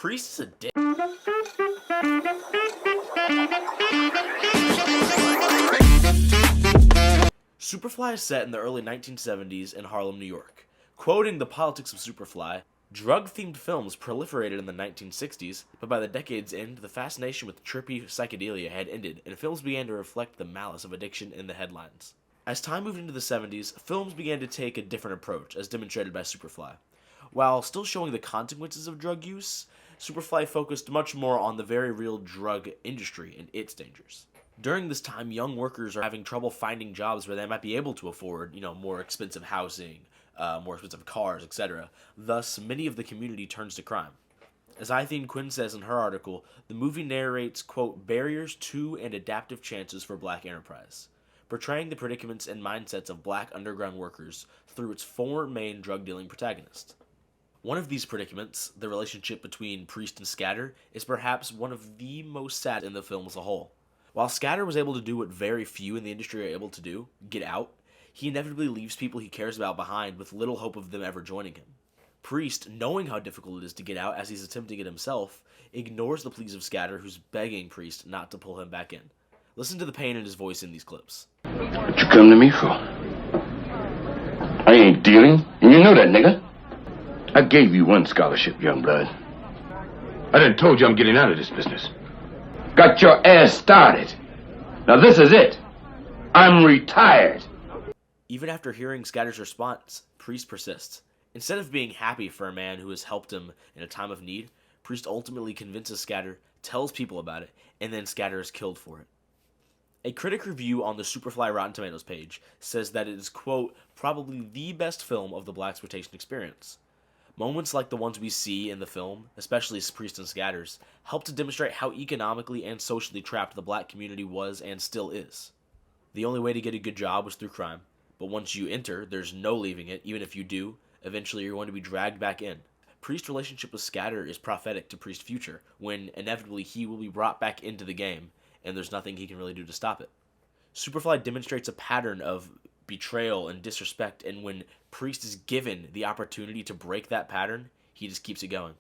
Priest is a dick. Superfly is set in the early 1970s in Harlem, New York. Quoting the politics of Superfly, drug-themed films proliferated in the 1960s, but by the decade's end, the fascination with trippy psychedelia had ended, and films began to reflect the malice of addiction in the headlines. As time moved into the 70s, films began to take a different approach, as demonstrated by Superfly. While still showing the consequences of drug use, Superfly focused much more on the very real drug industry and its dangers. During this time, young workers are having trouble finding jobs where they might be able to afford, more expensive housing, more expensive cars, etc. Thus, many of the community turns to crime. As Eileen Quinn says in her article, the movie narrates, quote, barriers to and adaptive chances for black enterprise, portraying the predicaments and mindsets of black underground workers through its four main drug-dealing protagonists. One of these predicaments, the relationship between Priest and Scatter, is perhaps one of the most sad in the film as a whole. While Scatter was able to do what very few in the industry are able to do, get out, he inevitably leaves people he cares about behind with little hope of them ever joining him. Priest, knowing how difficult it is to get out as he's attempting it himself, ignores the pleas of Scatter, who's begging Priest not to pull him back in. Listen to the pain in his voice in these clips. What you come to me for? I ain't dealing, and you know that, nigga. I gave you one scholarship, young blood. I done told you I'm getting out of this business. Got your ass started. Now this is it. I'm retired. Even after hearing Scatter's response, Priest persists. Instead of being happy for a man who has helped him in a time of need, Priest ultimately convinces Scatter, tells people about it, and then Scatter is killed for it. A critic review on the Superfly Rotten Tomatoes page says that it is, quote, probably the best film of the blaxploitation experience. Moments like the ones we see in the film, especially Priest and Scatter's, help to demonstrate how economically and socially trapped the black community was and still is. The only way to get a good job was through crime, but once you enter, there's no leaving it. Even if you do, eventually you're going to be dragged back in. Priest's relationship with Scatter is prophetic to Priest's future, when inevitably he will be brought back into the game, and there's nothing he can really do to stop it. Superfly demonstrates a pattern of betrayal and disrespect, and when Priest is given the opportunity to break that pattern, he just keeps it going.